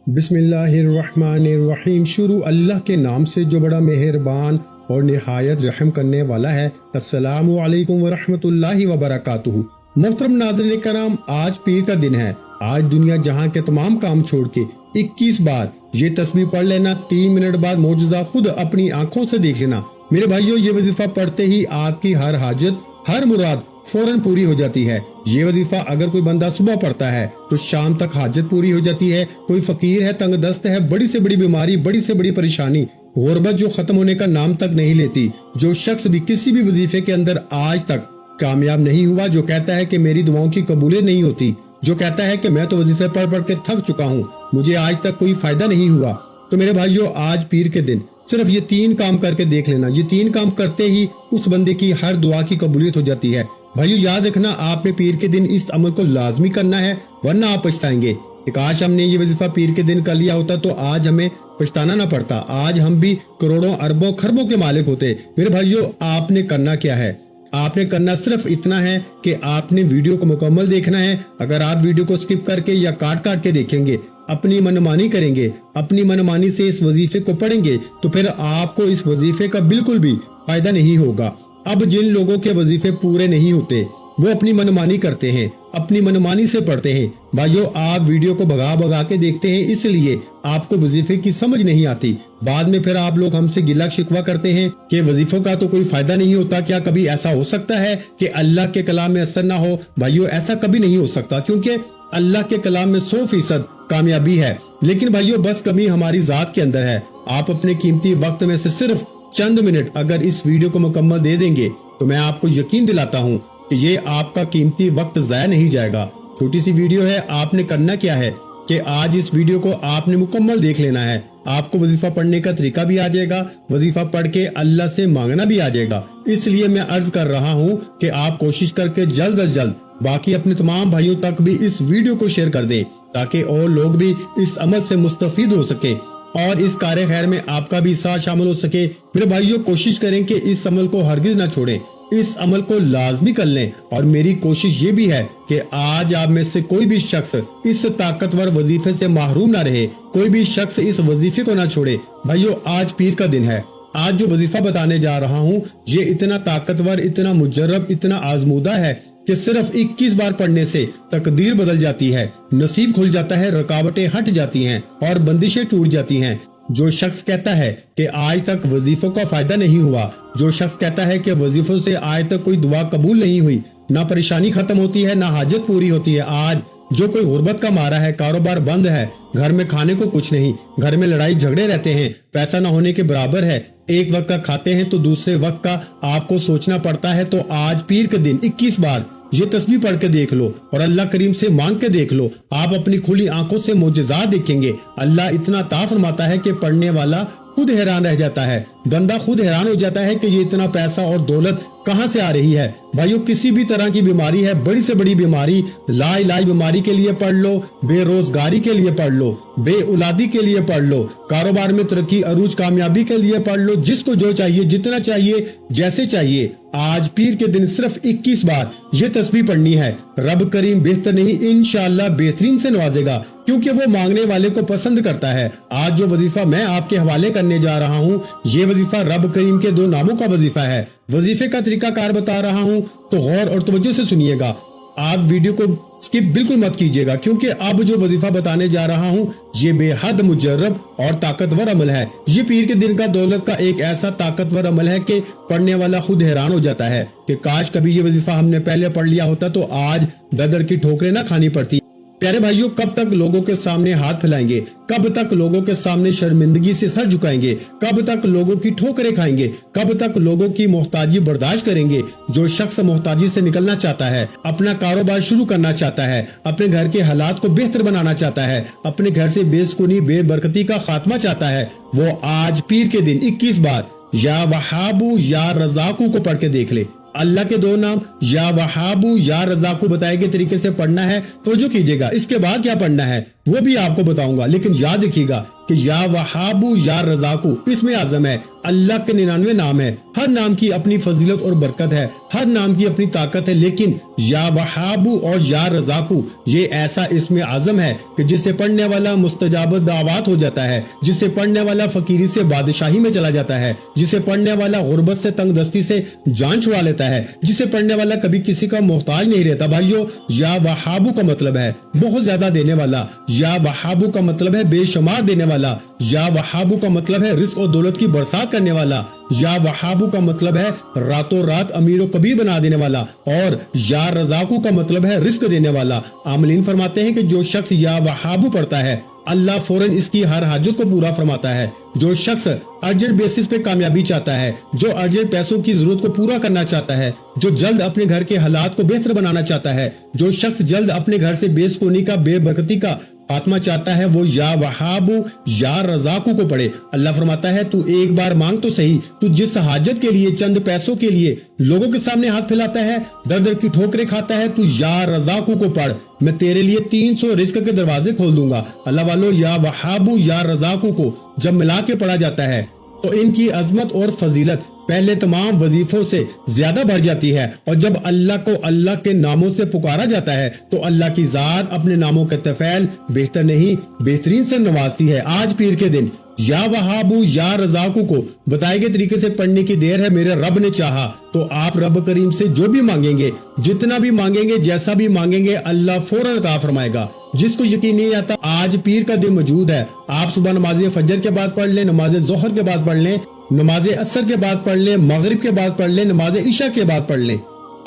बिस्मिल्लाहिर्रहमानिर्रहीम। शुरू अल्लाह के नाम से जो बड़ा मेहरबान और निहायत रहम करने वाला है। अस्सलामु अलैकुम वरहमतुल्लाहि वबरकातुहू। मोहतरम नाज़रीन कराम, आज पीर का दिन है। आज दुनिया जहां के तमाम काम छोड़ के 21 बार ये तस्बीह पढ़ लेना, 3 मिनट बाद मौजज़ा खुद अपनी आंखों से देख लेना। मेरे भाइयों, ये वजीफा पढ़ते ही आपकी हर हाजत, हर मुराद फौरन पूरी हो जाती है। ये वजीफा अगर कोई बंदा सुबह पढ़ता है तो शाम तक हाजत पूरी हो जाती है। कोई फकीर है, तंग दस्त है, बड़ी से बड़ी बीमारी, बड़ी से बड़ी परेशानी, गुर्बत जो खत्म होने का नाम तक नहीं लेती, जो शख्स भी किसी भी वजीफे के अंदर आज तक कामयाब नहीं हुआ, जो कहता है कि मेरी दुआओं की कबूलियत नहीं होती, जो कहता है कि मैं तो वजीफे पढ़ पढ़ के थक चुका हूँ, मुझे आज तक कोई फायदा नहीं हुआ, तो मेरे भाइयों, आज पीर के दिन सिर्फ ये 3 काम करके देख लेना। ये 3 काम करते ही उस बंदे की हर दुआ की कबूलियत हो जाती है। भाइयों, याद रखना, आपने पीर के दिन इस अमल को लाजमी करना है, वरना आप पछताएंगे। काश हमने ये वजीफा पीर के दिन कर लिया होता तो आज हमें पछताना ना पड़ता, आज हम भी करोड़ों अरबों खरबों के मालिक होते। मेरे भाइयों, आपने करना क्या है? आपने करना सिर्फ इतना है कि आपने वीडियो को मुकम्मल देखना है। अगर आप वीडियो को स्किप करके या काट काट के देखेंगे, अपनी मनमानी करेंगे, अपनी मनमानी से इस वजीफे को पढ़ेंगे, तो फिर आपको इस वजीफे का बिल्कुल भी फायदा नहीं होगा। अब जिन लोगों के वजीफे पूरे नहीं होते, वो अपनी मनमानी करते हैं, अपनी मनमानी से पढ़ते हैं। भाइयों, आप वीडियो को भगा भगा के देखते हैं, इसलिए आपको वजीफे की समझ नहीं आती। बाद में फिर आप लोग हमसे गिला शिकवा करते हैं कि वजीफों का तो कोई फायदा नहीं होता। क्या कभी ऐसा हो सकता है कि अल्लाह के कलाम में असर ना हो? भाइयों, ऐसा कभी नहीं हो सकता, क्योंकि अल्लाह के कलाम में 100% कामयाबी है। लेकिन भाइयों, बस कमी हमारी जात के अंदर है। आप अपने कीमती वक्त में से सिर्फ चंद मिनट अगर इस वीडियो को मुकम्मल दे देंगे तो मैं आपको यकीन दिलाता हूँ कि ये आपका कीमती वक्त जाया नहीं जाएगा। छोटी सी वीडियो है, आपने करना क्या है कि आज इस वीडियो को आपने मुकम्मल देख लेना है। आपको वजीफा पढ़ने का तरीका भी आ जाएगा, वजीफा पढ़ के अल्लाह से मांगना भी आ जाएगा। इसलिए मैं अर्ज कर रहा हूँ कि आप कोशिश करके जल्द अज जल्द बाकी अपने तमाम भाइयों तक भी इस वीडियो को शेयर कर दें, ताकि और लोग भी इस अमल से मुस्तफीद हो सके और इस कार्य खैर में आपका भी साथ शामिल हो सके। मेरे भाइयों, कोशिश करें कि इस अमल को हरगिज ना छोड़ें, इस अमल को लाजमी कर लें। और मेरी कोशिश ये भी है कि आज आप में से कोई भी शख्स इस ताकतवर वजीफे से महरूम ना रहे, कोई भी शख्स इस वजीफे को ना छोड़े। भाइयों, आज पीर का दिन है। आज जो वजीफा बताने जा रहा हूँ, ये इतना ताकतवर, इतना मुजर्रब, इतना आजमूदा है कि सिर्फ 21 बार पढ़ने से तकदीर बदल जाती है, नसीब खुल जाता है, रुकावटें हट जाती हैं और बंदिशें टूट जाती हैं। जो शख्स कहता है कि आज तक वजीफों का फायदा नहीं हुआ, जो शख्स कहता है कि वजीफों से आज तक कोई दुआ कबूल नहीं हुई, ना परेशानी खत्म होती है, ना हाजत पूरी होती है, आज जो कोई गुर्बत का मारा है, कारोबार बंद है, घर में खाने को कुछ नहीं, घर में लड़ाई झगड़े रहते हैं, पैसा ना होने के बराबर है, एक वक्त का खाते हैं तो दूसरे वक्त का आपको सोचना पड़ता है, तो आज पीर के दिन 21 बार ये तस्बीह पढ़ के देख लो और अल्लाह करीम से मांग के देख लो। आप अपनी खुली आंखों से मोजज़ात देखेंगे। अल्लाह इतना अता फरमाता है कि पढ़ने वाला खुद हैरान रह जाता है, बंदा खुद हैरान हो जाता है कि ये इतना पैसा और दौलत कहां से आ रही है। भाइयों, किसी भी तरह की बीमारी है, बड़ी से बड़ी बीमारी, लाइलाज बीमारी के लिए पढ़ लो, बेरोजगारी के लिए पढ़ लो, बेऔलादी के लिए पढ़ लो, कारोबार में तरक्की अरूज कामयाबी के लिए पढ़ लो, जिसको जो चाहिए, जितना चाहिए, जैसे चाहिए। आज पीर के दिन सिर्फ 21 बार ये तस्बीह पढ़नी है। रब करीम बेहतर नहीं, इंशाअल्लाह बेहतरीन से नवाजेगा, क्योंकि वो मांगने वाले को पसंद करता है। आज जो वजीफा मैं आपके हवाले करने जा रहा हूँ, ये वजीफा रब करीम के 2 नामों का वजीफा है। वजीफे का तरीका कार बता रहा हूँ, तो गौर और तवज्जो से सुनिएगा। आप वीडियो को स्किप बिल्कुल मत कीजिएगा, क्योंकि अब जो वजीफा बताने जा रहा हूँ, ये बेहद मुजर्रब और ताकतवर अमल है। ये पीर के दिन का दौलत का एक ऐसा ताकतवर अमल है कि पढ़ने वाला खुद हैरान हो जाता है कि काश कभी ये वजीफा हमने पहले पढ़ लिया होता तो आज दर की ठोकरें ना खानी पड़ती। प्यारे भाइयों, कब तक लोगों के सामने हाथ फैलाएंगे? कब तक लोगों के सामने शर्मिंदगी से सर झुकाएंगे? कब तक लोगों की ठोकरें खाएंगे? कब तक लोगों की मोहताजी बर्दाश्त करेंगे? जो शख्स मोहताजी से निकलना चाहता है, अपना कारोबार शुरू करना चाहता है, अपने घर के हालात को बेहतर बनाना चाहता है, अपने घर से बेसुकूनी बेबरकती का खात्मा चाहता है, वो आज पीर के दिन 21 बार या वहाबू या रज़ाकू को पढ़ के देख ले। अल्लाह के 2 नाम या वहाबू या रज़ाकू बताए गए तरीके से पढ़ना है, तो जो कीजिएगा। इसके बाद क्या पढ़ना है? وہ بھی آپ کو بتاؤں گا، لیکن یاد رکھیے گا کہ یا وہابو یا رزاقو اس میں اعظم ہے، اللہ کے 99 نام ہے، ہر نام کی اپنی فضیلت اور برکت ہے، ہر نام کی اپنی طاقت ہے، لیکن یا وہابو اور یا رزاقو یہ ایسا اسم اعظم ہے کہ جسے پڑھنے والا مستجاب دعوات ہو جاتا ہے، جسے پڑھنے والا فقیری سے بادشاہی میں چلا جاتا ہے، جسے پڑھنے والا غربت سے تنگ دستی سے جان چھڑا لیتا ہے، جسے پڑھنے والا کبھی کسی کا محتاج نہیں رہتا۔ بھائیو، یا وہابو کا مطلب ہے بہت زیادہ دینے والا، یا وہابو کا مطلب ہے بے شمار دینے والا، یا وہابو کا مطلب ہے رزق اور دولت کی برسات کرنے والا، یا وہابو کا مطلب ہے راتوں رات امیر و کبیر بنا دینے والا، اور یا رزاقو کا مطلب ہے رزق دینے والا۔ عاملین فرماتے ہیں کہ جو شخص یا وہابو پڑھتا ہے اللہ فوراً اس کی ہر حاجت کو پورا فرماتا ہے۔ جو شخص ارجنٹ بیسس پہ کامیابی چاہتا ہے، جو ارجنٹ پیسوں کی ضرورت کو پورا کرنا چاہتا ہے، جو جلد اپنے گھر کے حالات کو بہتر بنانا چاہتا ہے، جو شخص جلد اپنے گھر سے بے سکونی کا، بے برکتی کا خاتمہ چاہتا ہے، وہ یا وہابو یا رزاقو کو پڑھے۔ اللہ فرماتا ہے تو ایک بار مانگ تو صحیح، تو جس حاجت کے لیے، چند پیسوں کے لیے لوگوں کے سامنے ہاتھ پھیلاتا ہے، در در کی ٹھوکریں کھاتا ہے، تو یا رزاقو کو پڑھ، میں تیرے لیے 300 رزق کے دروازے کھول دوں گا۔ اللہ والو، یا وہابو یا رزاقو کو جب ملا کے پڑھا جاتا ہے تو ان کی عظمت اور فضیلت پہلے تمام وظیفوں سے زیادہ بڑھ جاتی ہے، اور جب اللہ کو اللہ کے ناموں سے پکارا جاتا ہے تو اللہ کی ذات اپنے ناموں کے طفیل بہتر نہیں بہترین سے نوازتی ہے۔ آج پیر کے دن یا وہابو یا رزاقو کو بتائے گئے طریقے سے پڑھنے کی دیر ہے۔ میرے رب نے چاہا تو آپ رب کریم سے جو بھی مانگیں گے، جتنا بھی مانگیں گے، جیسا بھی مانگیں گے، اللہ فوراً عطا فرمائے گا۔ جس کو یقین نہیں آتا، آج پیر کا دن موجود ہے، آپ صبح نماز فجر کے بعد پڑھ لیں، نماز ظہر کے بعد پڑھ لیں، نماز عصر کے بعد پڑھ لیں، مغرب کے بعد پڑھ لیں، نماز عشاء کے بعد پڑھ لیں۔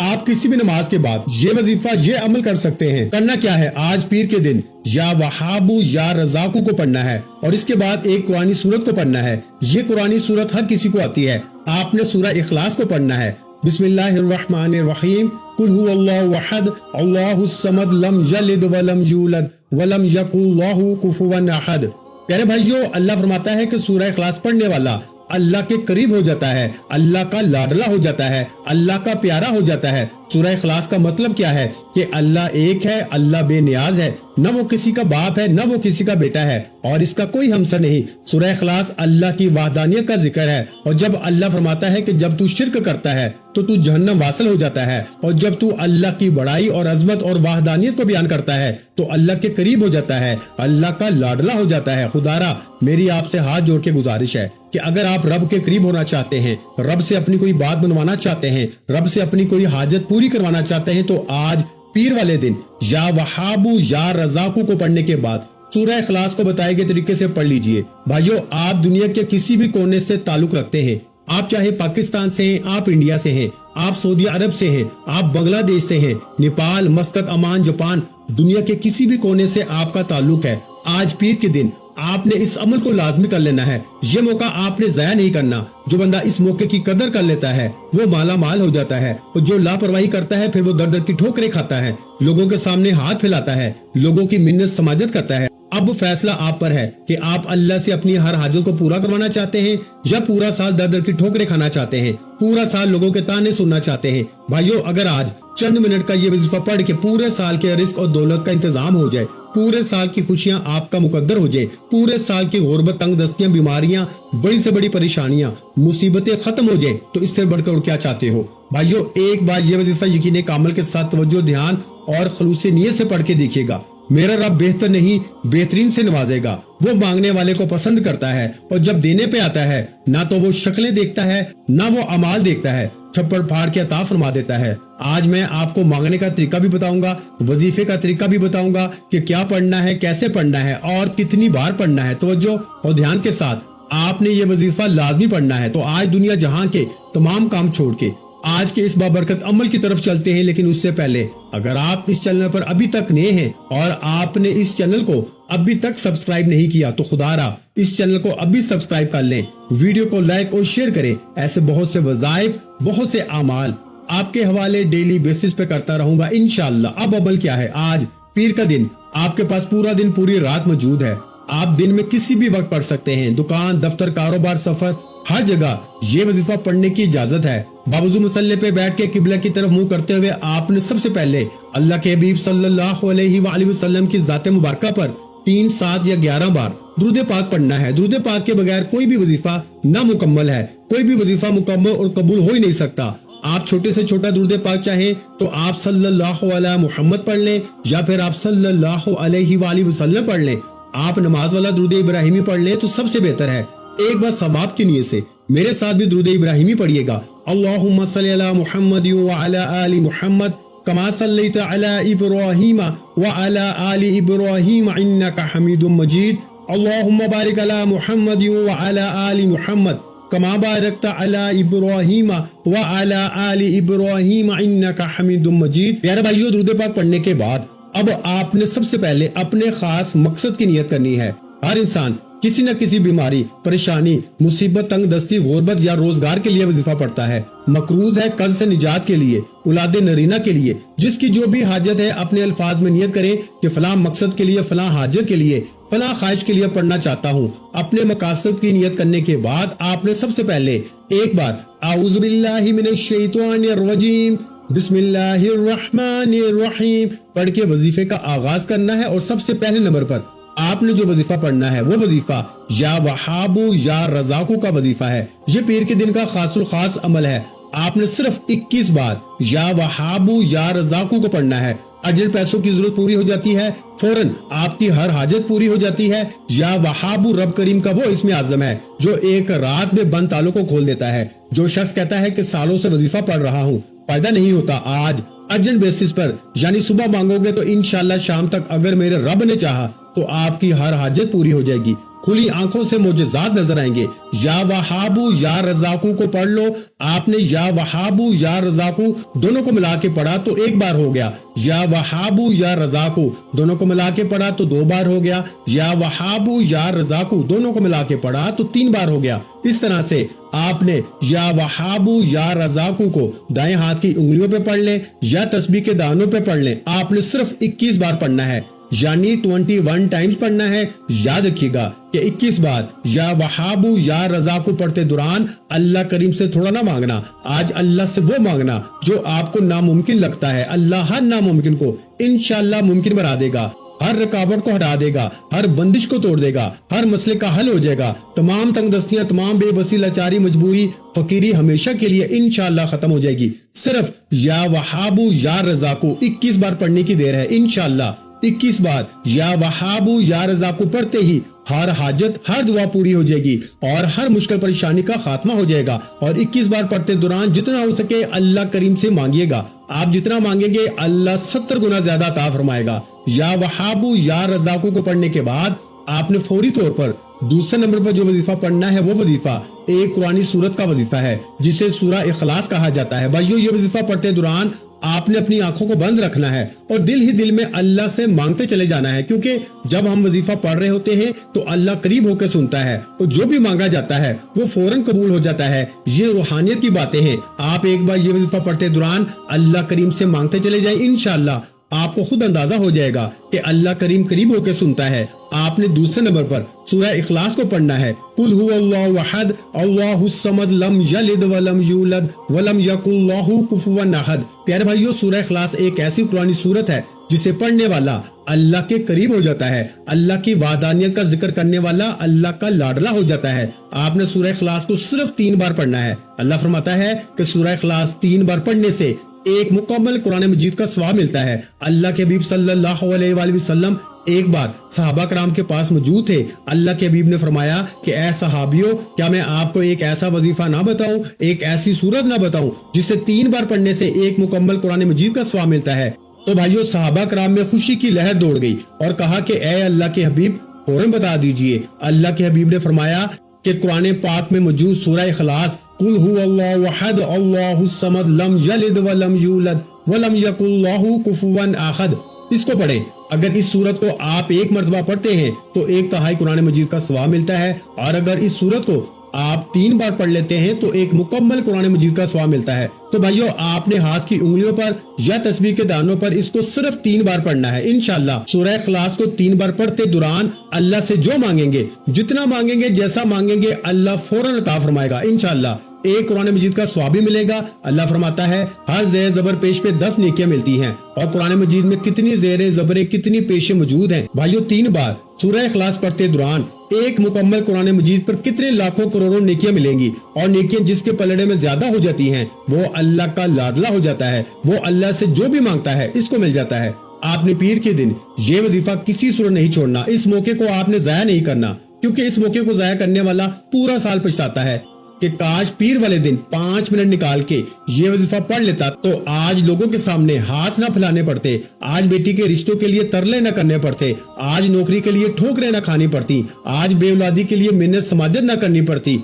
آپ کسی بھی نماز کے بعد یہ وظیفہ، یہ عمل کر سکتے ہیں۔ کرنا کیا ہے؟ آج پیر کے دن یا وہابو یا رزاقو کو پڑھنا ہے، اور اس کے بعد ایک قرآنی سورت کو پڑھنا ہے۔ یہ قرآنی سورت ہر کسی کو آتی ہے۔ آپ نے سورہ اخلاص کو پڑھنا ہے۔ بسم اللہ الرحمن الرحیم، قل هو اللہ احد اللہ الصمد لم یلد ولم یولد ولم یکن لہ کفوا احد۔ پیارے بھائیو، اللہ فرماتا ہے کہ سورہ اخلاص پڑھنے والا اللہ کے قریب ہو جاتا ہے، اللہ کا لاڈلا ہو جاتا ہے، اللہ کا پیارا ہو جاتا ہے۔ سورہ اخلاص کا مطلب کیا ہے؟ کہ اللہ ایک ہے، اللہ بے نیاز ہے، نہ وہ کسی کا باپ ہے، نہ وہ کسی کا بیٹا ہے، اور اس کا کوئی ہمسر نہیں۔ سورہ اخلاص اللہ کی وحدانیت کا ذکر ہے، اور جب اللہ فرماتا ہے کہ جب تو شرک کرتا ہے تو تو جہنم واصل ہو جاتا ہے، اور جب تو اللہ کی بڑائی اور عظمت اور وحدانیت کو بیان کرتا ہے تو اللہ کے قریب ہو جاتا ہے، اللہ کا لاڈلا ہو جاتا ہے۔ خدارا، میری آپ سے ہاتھ جوڑ کے گزارش ہے کہ اگر آپ رب کے قریب ہونا چاہتے ہیں، رب سے اپنی کوئی بات بنوانا چاہتے ہیں، رب سے اپنی کوئی حاجت پوری کروانا چاہتے ہیں، تو آج پیر والے دن یا وہابو یا رزاقو کو پڑھنے کے بعد سورہ اخلاص کو بتائے گئے طریقے سے پڑھ لیجئے۔ بھائیو، آپ دنیا کے کسی بھی کونے سے تعلق رکھتے ہیں، آپ چاہے پاکستان سے ہیں، آپ انڈیا سے ہیں، آپ سعودی عرب سے ہیں، آپ بنگلہ دیش سے ہیں، نیپال، مسقط، عمان، جاپان، دنیا کے کسی بھی کونے سے آپ کا تعلق ہے، آج پیر کے دن آپ نے اس عمل کو لازمی کر لینا ہے۔ یہ موقع آپ نے ضائع نہیں کرنا۔ جو بندہ اس موقع کی قدر کر لیتا ہے وہ مالا مال ہو جاتا ہے، اور جو لاپرواہی کرتا ہے پھر وہ در در کی ٹھوکریں کھاتا ہے، لوگوں کے سامنے ہاتھ پھیلاتا ہے، لوگوں کی منت سماجت کرتا ہے۔ اب فیصلہ آپ پر ہے کہ آپ اللہ سے اپنی ہر حاجت کو پورا کروانا چاہتے ہیں، یا پورا سال در در کی ٹھوکریں کھانا چاہتے ہیں، پورا سال لوگوں کے تانے سننا چاہتے ہیں۔ بھائیو، اگر آج چند منٹ کا یہ وظیفہ پڑھ کے پورے سال کے رزق اور دولت کا انتظام ہو جائے، پورے سال کی خوشیاں آپ کا مقدر ہو جائے، پورے سال کی غربت، تنگ دستیاں، بیماریاں، بڑی سے بڑی پریشانیاں، مصیبتیں ختم ہو جائیں، تو اس سے بڑھ کر کیا چاہتے ہو؟ بھائیو، ایک بار یہ وظیفہ یقین کامل کے ساتھ توجہ، دھیان اور خلوص نیت سے پڑھ کے دیکھیے گا۔ میرا رب بہتر نہیں بہترین سے نوازے گا۔ وہ مانگنے والے کو پسند کرتا ہے، اور جب دینے پہ آتا ہے نہ تو وہ شکلیں دیکھتا ہے، نہ وہ اعمال دیکھتا ہے، چھپڑ پھاڑ کے عطا فرما دیتا ہے۔ آج میں آپ کو مانگنے کا طریقہ بھی بتاؤں گا، وظیفے کا طریقہ بھی بتاؤں گا کہ کیا پڑھنا ہے، کیسے پڑھنا ہے اور کتنی بار پڑھنا ہے۔ توجہ اور دھیان کے ساتھ آپ نے یہ وظیفہ لازمی پڑھنا ہے۔ تو آج دنیا جہاں کے تمام کام چھوڑ کے آج کے اس بابرکت عمل کی طرف چلتے ہیں، لیکن اس سے پہلے اگر آپ اس چینل پر ابھی تک نئے ہیں اور آپ نے اس چینل کو ابھی تک سبسکرائب نہیں کیا تو خدارا اس چینل کو ابھی سبسکرائب کر لیں، ویڈیو کو لائک اور شیئر کریں۔ ایسے بہت سے وظائف، بہت سے اعمال آپ کے حوالے ڈیلی بیسس پہ کرتا رہوں گا انشاءاللہ۔ اب عمل کیا ہے؟ آج پیر کا دن، آپ کے پاس پورا دن، پوری رات موجود ہے۔ آپ دن میں کسی بھی وقت پڑھ سکتے ہیں، دکان، دفتر، کاروبار، سفر، ہر جگہ یہ وظیفہ پڑھنے کی اجازت ہے۔ باوضو مصلی پہ بیٹھ کے قبلہ کی طرف منہ کرتے ہوئے آپ نے سب سے پہلے اللہ کے حبیب صلی اللہ علیہ وآلہ وسلم کی ذات مبارکہ پر 3, 7 या 11 बार दुरूद पाक पढ़ना है। दुरूद पाक के बगैर कोई भी वजीफा नामुकम्मल है। कोई भी वजीफा मुकम्मल और कबूल हो ही नहीं सकता। आप छोटे से छोटा दुरूद पाक चाहें तो आप सल्लल्लाहु अलैहि मुहम्मद पढ़ लें या फिर आप सल्लल्लाहु अलैहि वसल्लम पढ़ लें। आप नमाज वाला दुरूद इब्राहिमी पढ़ लें तो सबसे बेहतर है। एक बार सवाब की नीयत से मेरे साथ भी दुरूद इब्राहिमी पढ़िएगा। अल्लाहुम्मा सल्ली अला मुहम्मद व अला आलि मुहम्मद कमा सल्लैता अला इब्राहीम व अला आलि इब्राहीम इन्नका हमीदुम मजीद। अल्लाहुम्मा बारिक अला मुहम्मद व अला आलि मुहम्मद कमा बारकता अला इब्राहीम व अला आलि इब्राहीम इन्नका हमीदुम मजीद। प्यारे भाइयों, दुरूद पाक पढ़ने के बाद अब आपने सबसे पहले अपने खास मकसद की नियत करनी है। हर इंसान किसी न किसी बीमारी, परेशानी, मुसीबत, तंग दस्ती, गुर्बत या रोजगार के लिए वजीफा पढ़ता है। मकरूज है कर्ज से निजात के लिए, औलाद नरीना के लिए। जिसकी जो भी हाजत है अपने अल्फाज में नियत करे कि फलां मकसद के लिए, फलां हाजत के लिए, फलां ख्वाहिश के लिए पढ़ना चाहता हूँ। अपने मकासद की नियत करने के बाद आपने सबसे पहले एक बार आऊज़ु बिल्लाहि मिनश शैतानिर रजीम बिस्मिल्लाहिर्रहमानिर्रहीम पढ़ के वजीफे का आगाज करना है। और सबसे पहले नंबर पर आपने जो वजीफा पढ़ना है वो वजीफा या वहाबू या रजाकू का वजीफा है। ये पीर के दिन का खासुल खास अमल है। आपने सिर्फ 21 बार या वहाबू या रजाकू को पढ़ना है। अर्जेंट पैसों की जरूरत पूरी हो जाती है, फौरन आपकी हर हाजत पूरी हो जाती है। या वहाबू रब करीम का वो इसमें आजम है जो एक रात में बंद तालों को खोल देता है। जो शख्स कहता है कि सालों से वजीफा पढ़ रहा हूँ, फायदा नहीं होता, आज अर्जेंट बेसिस पर यानी सुबह मांगोगे तो इंशाल्लाह शाम तक अगर मेरे रब ने चाहा तो आपकी हर हाजत पूरी हो जाएगी। खुली आंखों से मोजज़ात नजर आएंगे। या वहाबू या रजाकू को पढ़ लो। आपने या वहाबू या रजाकू दोनों को मिला के पढ़ा तो एक बार हो गया। या वहाबू या रजाकू दोनों को मिला के पढ़ा तो 2 बार हो गया। या वहाबू या रजाकू दोनों को मिला के पढ़ा तो 3 बार हो गया। इस तरह से आपने या वहाबू या रजाकू को दाएं हाथ की उंगलियों पे पढ़ ले या तस्बीह के दानों पे पढ़ ले। आपने सिर्फ 21 बार पढ़ना है, यानी 21 टाइम्स पढ़ना है। याद रखिएगा कि 21 बार या वहाबू या रजाकू पढ़ते दौरान अल्लाह करीम से थोड़ा ना मांगना। आज अल्लाह से वो मांगना जो आपको नामुमकिन लगता है। अल्लाह हर नामुमकिन को इंशाअल्लाह मुमकिन बना देगा, हर रुकावट को हटा देगा, हर बंदिश को तोड़ देगा, हर मसले का हल हो जाएगा। तमाम तंगदस्तियां, तमाम बेबसी, लाचारी, मजबूरी, फकीरी हमेशा के लिए इंशाअल्लाह खत्म हो जाएगी। सिर्फ या वहाबू या रजाकू 21 बार पढ़ने की देर है। इंशाअल्लाह 21 बार या वहाबू या रजाकू पढ़ते ही हर हाजत, हर दुआ पूरी हो जाएगी और हर मुश्किल परेशानी का खात्मा हो जाएगा। और 21 बार पढ़ते दौरान जितना हो सके अल्लाह करीम से मांगिएगा। आप जितना मांगेंगे अल्लाह 70 गुना ज्यादा अता फरमाएगा। या वहाबू या रजाकू को पढ़ने के बाद आपने फौरी तौर पर दूसरे नंबर पर जो वजीफा पढ़ना है वो वजीफा एक कुरानी सूरत का वजीफा है जिसे सूरा इखलास कहा जाता है। भाइयों, ये वजीफा पढ़ते दौरान आपने अपनी आंखों को बंद रखना है और दिल ही दिल में अल्लाह से मांगते चले जाना है, क्योंकि जब हम वजीफा पढ़ रहे होते हैं तो अल्लाह करीब होकर सुनता है और जो भी मांगा जाता है वो फौरन कबूल हो जाता है। ये रूहानियत की बातें हैं। आप एक बार ये वजीफा पढ़ते दौरान अल्लाह करीम से मांगते चले जाए, इंशाअल्लाह आपको खुद अंदाजा हो जाएगा कि अल्लाह करीम करीब होकर सुनता है। आपने दूसरे नंबर पर सूरह इखलास को पढ़ना है। कुल हुवल्लाहु अहद अल्लाहुस समद लम यलिद वलम यूलद वलम यकुल लहू कुफुवन अहद। प्यारे भाइयों, सूरह इखलास एक ऐसी कुरानी सूरत है जिसे पढ़ने वाला अल्लाह के करीब हो जाता है। अल्लाह की वादानियत का जिक्र करने वाला अल्लाह का लाडला हो जाता है। आपने सूरह इखलास को सिर्फ 3 बार पढ़ना है। अल्लाह फरमाता है कि सूरह इखलास 3 बार पढ़ने से एक मुकम्मल कुरान मजीद का सवाब मिलता है। अल्लाह के हबीब सल्लल्लाहु अलैहि वसल्लम एक बार सहाबा कराम के पास मौजूद थे। अल्लाह के हबीब ने फरमाया कि ऐ सहाबियों, क्या मैं आपको एक ऐसा वजीफा ना बताऊं, एक ऐसी सूरत ना बताऊं जिसे 3 बार पढ़ने से एक मुकम्मल कुरान मजीद का सवाब मिलता है। तो भाइयों, सहाबा कराम में खुशी की लहर दौड़ गई और कहा कि ऐ अल्लाह के हबीब फौरन बता दीजिए। अल्लाह के हबीब ने फरमाया कि कुरान पाक में मौजूद सूरह इखलास कुल हुवल्लाहु अहद अल्लाहुस समद लम यलिद वलम यूलद वलम यकुल लहू कुफुवन अहद, इसको पढ़ें। अगर इस सूरत को आप एक मर्तबा पढ़ते हैं तो 1/3 कुरान मजीद का सवाब मिलता है, और अगर इस सूरत को आप 3 बार पढ़ लेते हैं तो एक मुकम्मल कुरान मजीद का सवाब मिलता है। तो भाइयों, आपने हाथ की उंगलियों पर या तस्बीह के दानों पर इसको सिर्फ 3 बार पढ़ना है। इंशाअल्लाह सूरह इखलास को 3 बार पढ़ते दौरान अल्लाह से जो मांगेंगे, जितना मांगेंगे, जैसा मांगेंगे, अल्लाह फौरन अता फरमाएगा। इंशाअल्लाह एक कुरान मजीद का स्वाब भी मिलेगा। अल्लाह फरमाता है हर ज़ेर ज़बर पेश पे 10 नेकियां मिलती हैं। और कुरान मजीद में कितनी ज़ेर ज़बरें कितनी पेशे मौजूद हैं भाइयों। 3 बार सूरह इखलास पढ़ते दौरान एक मुकम्मल कुरान मजीद पर कितने लाखों करोड़ों नेकियां मिलेंगी। और नेकियां जिसके पलड़े में ज्यादा हो जाती हैं वो अल्लाह का लाडला हो जाता है, वो अल्लाह से जो भी मांगता है इसको मिल जाता है। आपने पीर के दिन ये वजीफा किसी सूरत नहीं छोड़ना। इस मौके को आपने जाया नहीं करना, क्योंकि इस मौके को जाया करने वाला पूरा साल पछताता है कि काश पीर वाले दिन 5 मिनट निकाल के ये वजीफा पढ़ लेता तो आज लोगों के सामने हाथ ना फैलाने पड़ते, आज बेटी के रिश्तों के लिए तरले न करने पड़ते, आज नौकरी के लिए ठोकरें न खानी पड़ती, आज बेऔलादी के लिए मिन्नत समाजत न करनी पड़ती।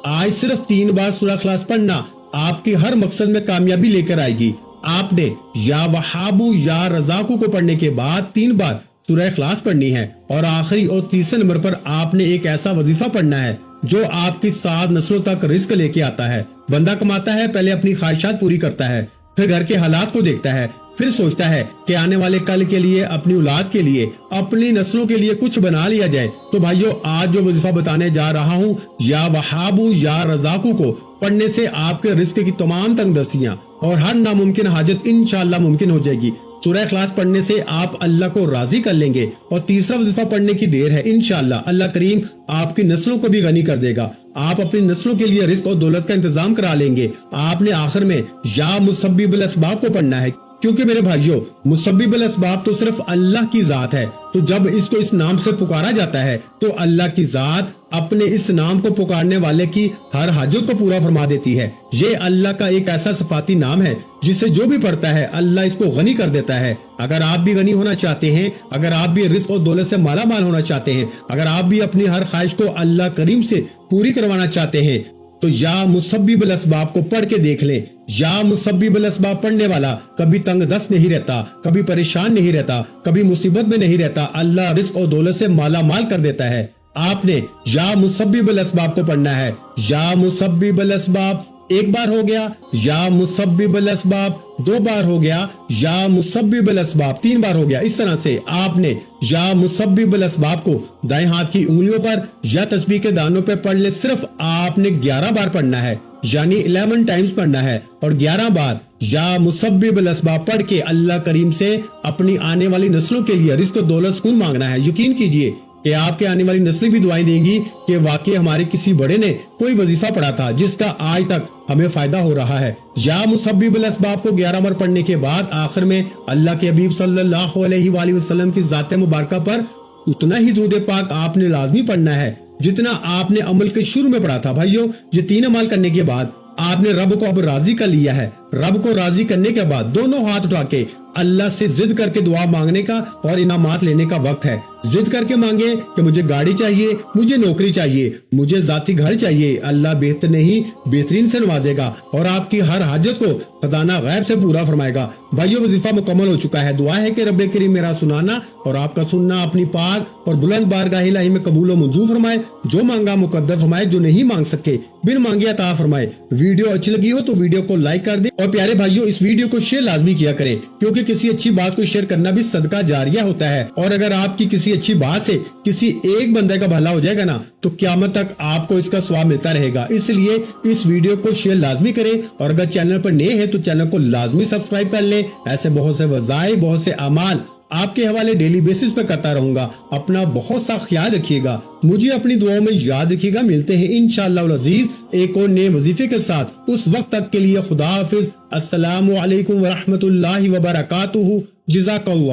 आज सिर्फ 3 बार सूरह इखलास पढ़ना आपकी हर मकसद में कामयाबी लेकर आएगी। आपने या वहाबू या रज़ाकू को पढ़ने के बाद 3 बार सूरह इखलास पढ़नी है। और आखिरी और तीसरे नंबर पर आपने एक ऐसा वजीफा पढ़ना है जो आपकी 7 नस्लों तक रिस्क लेके आता है। बंदा कमाता है, पहले अपनी ख्वाहिशात पूरी करता है, फिर घर के हालात को देखता है, फिर सोचता है कि आने वाले कल के लिए, अपनी औलाद के लिए, अपनी नस्लों के लिए कुछ बना लिया जाए। तो भाइयों आज जो वजीफा बताने जा रहा हूँ या वहाबू या रज़ाकू को पढ़ने से आपके रिस्क की तमाम तंगदस्तियां और हर नामुमकिन हाजत इंशाअल्लाह मुमकिन हो जाएगी। सूरह इखलास पढ़ने से आप अल्लाह को राजी कर लेंगे। और तीसरा वजीफा पढ़ने की देर है, इंशाअल्लाह अल्लाह करीम आपकी नस्लों को भी गनी कर देगा। आप अपनी नस्लों के लिए रिस्क और दौलत का इंतजाम करा लेंगे। आपने आखिर में या मुसब्बिबुल असबाब को पढ़ना है, क्योंकि मेरे भाइयों मुसब्बिबुल असबाब तो सिर्फ अल्लाह की जात है। तो जब इसको इस नाम से पुकारा जाता है तो अल्लाह की जात अपने इस नाम को पुकारने वाले की हर हाजत को पूरा फरमा देती है। ये अल्लाह का एक ऐसा सिफाती नाम है जिसे जो भी पढ़ता है अल्लाह इसको गनी कर देता है। अगर आप भी गनी होना चाहते हैं, अगर आप भी रिस्क और दौलत से माला माल होना चाहते हैं, अगर आप भी अपनी हर ख्वाहिश को अल्लाह करीम से पूरी करवाना चाहते हैं तो या मुसब्बिबुल असबाब को पढ़ के देख लें। या मुसब्बिबुल असबाब पढ़ने वाला कभी तंग दस्त नहीं रहता, कभी परेशान नहीं रहता, कभी मुसीबत में नहीं रहता। अल्लाह रिस्क और दौलत से माला माल कर देता है। आपने या मुसब्बिबुल असबाब को पढ़ना है। या मुसब्बिबुल असबाब 1 बार हो गया, या मुसब्बिबुल असबाब 2 बार हो गया, या मुसब्बिबुल असबाब 3 बार हो गया। इस तरह से आपने या मुसब्बिबुल असबाब को दाएं हाथ की उंगलियों पर या तस्बीह के दानों पे पढ़ ले। सिर्फ आपने 11 बार पढ़ना है, यानी 11 टाइम्स पढ़ना है। और 11 बार या मुसब्बिबुल असबाब पढ़ के अल्लाह करीम से अपनी आने वाली नस्लों के लिए रिस्क और दौलत सुकून मांगना है। यकीन कीजिए कि आपके आने वाली नस्लें भी दुआएं देंगी कि वाकई हमारे किसी बड़े ने कोई वजीफा पढ़ा था जिसका आज तक हमें फायदा हो रहा है। या मुसब्बिबुल असबाब को 11 बार पढ़ने के बाद आखिर में अल्लाह के हबीब सल्लल्लाहु अलैहि वसल्लम की ज़ात मुबारका पर उतना ही दुरूद पाक आपने लाजमी पढ़ना है जितना आपने अमल के शुरू में पढ़ा था। भाइयों ये 3 अमल करने के बाद आपने रब को अब राजी कर लिया है। रब को राजी करने के बाद दोनों हाथ उठा के अल्लाह से जिद करके दुआ मांगने का और इनामात लेने का वक्त है। जिद करके मांगे कि मुझे गाड़ी चाहिए, मुझे नौकरी चाहिए, मुझे जाती घर चाहिए। अल्लाह बेहतर नहीं बेहतरीन से नवाजेगा और आपकी हर हाजत को खजाना गैब से पूरा फरमाएगा। भाइयों वजीफा मुकम्मल हो चुका है। दुआ है कि रब करीम मेरा सुनाना और आपका सुनना अपनी पाक और बुलंद बारगाह इलाही में कबूल व मंजूर फरमाए। जो मांगा मुकद्दर फरमाए, जो नहीं मांग सके बिन मांगे अता फरमाए। वीडियो अच्छी लगी हो तो वीडियो को लाइक कर दे और प्यारे भाइयों इस वीडियो को शेयर लाजमी किया करें, क्योंकि किसी अच्छी बात को शेयर करना भी सदका जारिया होता है। और अगर आपकी किसी अच्छी बात से किसी एक बंदे का भला हो जाएगा ना तो क़यामत तक आपको इसका स्वाब मिलता रहेगा। इसलिए इस वीडियो को शेयर लाजमी करें और अगर चैनल पर नए हैं तो चैनल को लाजमी सब्सक्राइब कर लें। ऐसे बहुत से वज़ाइफ, बहुत से अमाल आपके हवाले डेली बेसिस पे करता रहूंगा। अपना बहुत सा ख्याल रखिएगा, मुझे अपनी दुआओं में याद रखिएगा। मिलते हैं इंशाअल्लाह अज़ीज एक और नए वजीफे के साथ। उस वक्त तक के लिए खुदा हाफिज। अस्सलामु अलैकुम व रहमतुल्लाहि व बरकातुहू। जज़ाकल्लाह।